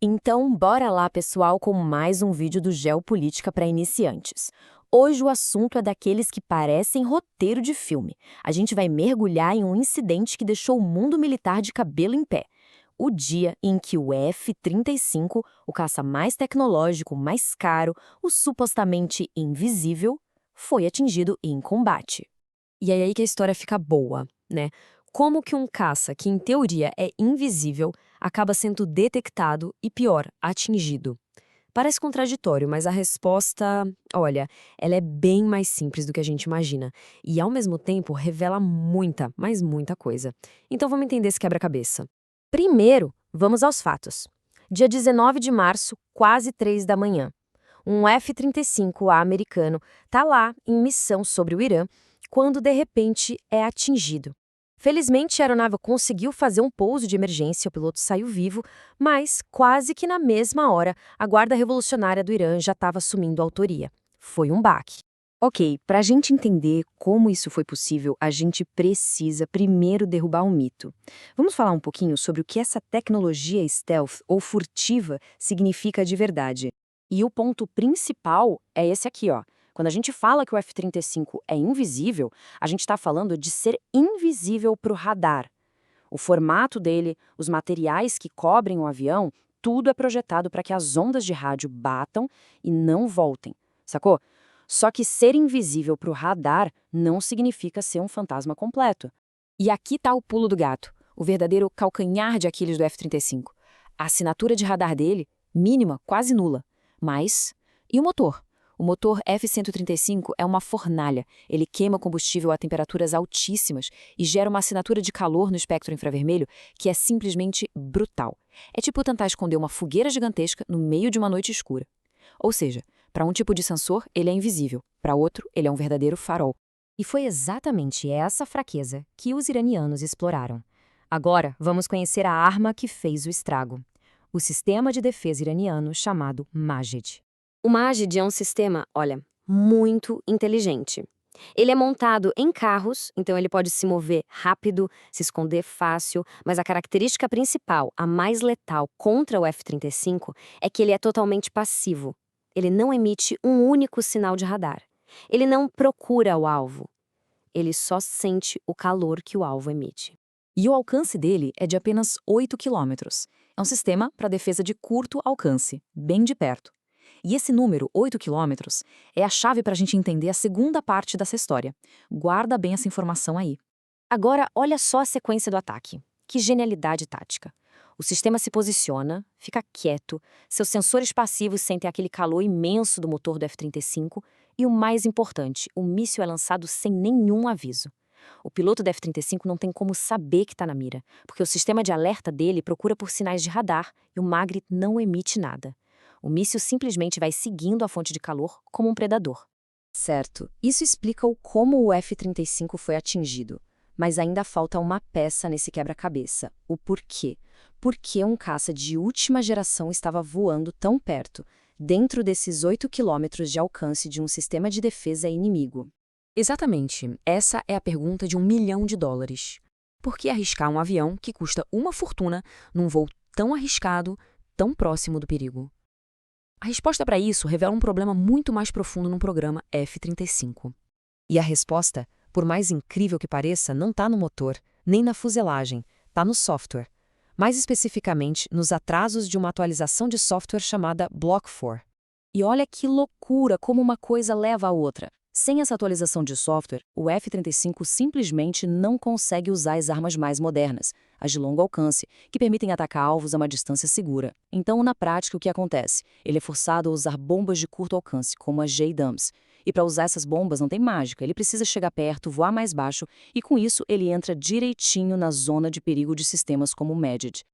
Então, bora lá, pessoal, com mais um vídeo do Geopolítica para iniciantes. Hoje o assunto é daqueles que parecem roteiro de filme. A gente vai mergulhar em um incidente que deixou o mundo militar de cabelo em pé. O dia em que o F-35, o caça mais tecnológico, mais caro, o supostamente invisível, foi atingido em combate. E é aí que a história fica boa, né? Como que um caça, que em teoria é invisível, acaba sendo detectado e, pior, atingido? Parece contraditório, mas a resposta, olha, ela é bem mais simples do que a gente imagina. E, ao mesmo tempo, revela muita, mas muita coisa. Então vamos entender esse quebra-cabeça. Primeiro, vamos aos fatos. Dia 19 de março, quase 3 da manhã. Um F-35A americano está lá em missão sobre o Irã quando, de repente, é atingido. Felizmente, a aeronave conseguiu fazer um pouso de emergência, o piloto saiu vivo, mas, quase que na mesma hora, a Guarda Revolucionária do Irã já estava assumindo a autoria. Foi um baque. Ok, para a gente entender como isso foi possível, a gente precisa primeiro derrubar um mito. Vamos falar um pouquinho sobre o que essa tecnologia stealth ou furtiva significa de verdade. E o ponto principal é esse aqui, ó. Quando a gente fala que o F-35 é invisível, a gente está falando de ser invisível para o radar. O formato dele, os materiais que cobrem o avião, tudo é projetado para que as ondas de rádio batam e não voltem, sacou? Só que ser invisível para o radar não significa ser um fantasma completo. E aqui está o pulo do gato, o verdadeiro calcanhar de Aquiles do F-35. A assinatura de radar dele, mínima, quase nula. Mas, e o motor? O motor F-135 é uma fornalha. Ele queima combustível a temperaturas altíssimas e gera uma assinatura de calor no espectro infravermelho que é simplesmente brutal. É tipo tentar esconder uma fogueira gigantesca no meio de uma noite escura. Ou seja, para um tipo de sensor, ele é invisível. Para outro, ele é um verdadeiro farol. E foi exatamente essa fraqueza que os iranianos exploraram. Agora, vamos conhecer a arma que fez o estrago. O sistema de defesa iraniano chamado Majid. O Majid é um sistema, olha, muito inteligente. Ele é montado em carros, então ele pode se mover rápido, se esconder fácil, mas a característica principal, a mais letal contra o F-35, é que ele é totalmente passivo. Ele não emite um único sinal de radar. Ele não procura o alvo. Ele só sente o calor que o alvo emite. E o alcance dele é de apenas 8 quilômetros. É um sistema para defesa de curto alcance, bem de perto. E esse número, 8 quilômetros, é a chave para a gente entender a segunda parte dessa história. Guarda bem essa informação aí. Agora, olha só a sequência do ataque. Que genialidade tática. O sistema se posiciona, fica quieto, seus sensores passivos sentem aquele calor imenso do motor do F-35 e, o mais importante, o míssil é lançado sem nenhum aviso. O piloto do F-35 não tem como saber que está na mira, porque o sistema de alerta dele procura por sinais de radar e o Magri não emite nada. O míssil simplesmente vai seguindo a fonte de calor como um predador. Certo, isso explica o como o F-35 foi atingido. Mas ainda falta uma peça nesse quebra-cabeça, o porquê. Por que um caça de última geração estava voando tão perto, dentro desses 8 quilômetros de alcance de um sistema de defesa inimigo? Exatamente, essa é a pergunta de $1 milhão. Por que arriscar um avião que custa uma fortuna num voo tão arriscado, tão próximo do perigo? A resposta para isso revela um problema muito mais profundo no programa F-35. E a resposta, por mais incrível que pareça, não está no motor, nem na fuselagem, está no software. Mais especificamente, nos atrasos de uma atualização de software chamada Block 4. E olha que loucura como uma coisa leva a outra. Sem essa atualização de software, o F-35 simplesmente não consegue usar as armas mais modernas, as de longo alcance, que permitem atacar alvos a uma distância segura. Então, na prática, o que acontece? Ele é forçado a usar bombas de curto alcance, como as JDAMs. E para usar essas bombas não tem mágica, ele precisa chegar perto, voar mais baixo, e com isso ele entra direitinho na zona de perigo de sistemas como o Majid.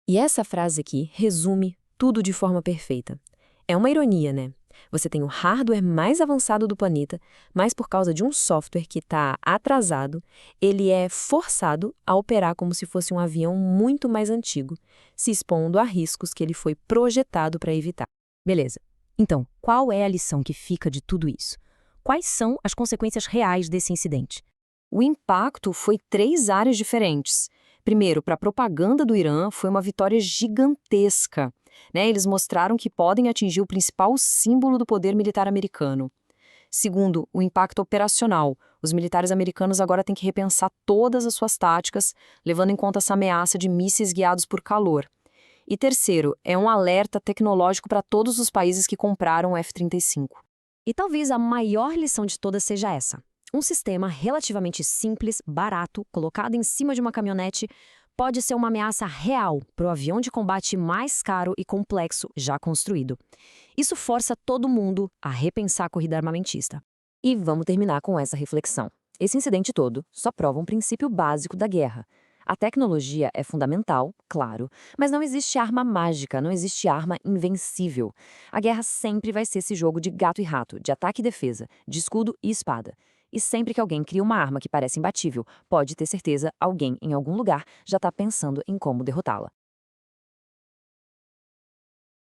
E essa frase aqui resume tudo de forma perfeita. É uma ironia, né? Você tem o hardware mais avançado do planeta, mas por causa de um software que está atrasado, ele é forçado a operar como se fosse um avião muito mais antigo, se expondo a riscos que ele foi projetado para evitar. Beleza. Então, qual é a lição que fica de tudo isso? Quais são as consequências reais desse incidente? O impacto foi 3 áreas diferentes. Primeiro, para a propaganda do Irã, foi uma vitória gigantesca. né? Eles mostraram que podem atingir o principal símbolo do poder militar americano. Segundo, o impacto operacional. Os militares americanos agora têm que repensar todas as suas táticas, levando em conta essa ameaça de mísseis guiados por calor. E terceiro, é um alerta tecnológico para todos os países que compraram o F-35. E talvez a maior lição de todas seja essa. Um sistema relativamente simples, barato, colocado em cima de uma caminhonete, pode ser uma ameaça real para o avião de combate mais caro e complexo já construído. Isso força todo mundo a repensar a corrida armamentista. E vamos terminar com essa reflexão. Esse incidente todo só prova um princípio básico da guerra. A tecnologia é fundamental, claro, mas não existe arma mágica, não existe arma invencível. A guerra sempre vai ser esse jogo de gato e rato, de ataque e defesa, de escudo e espada. E sempre que alguém cria uma arma que parece imbatível, pode ter certeza, alguém em algum lugar já está pensando em como derrotá-la.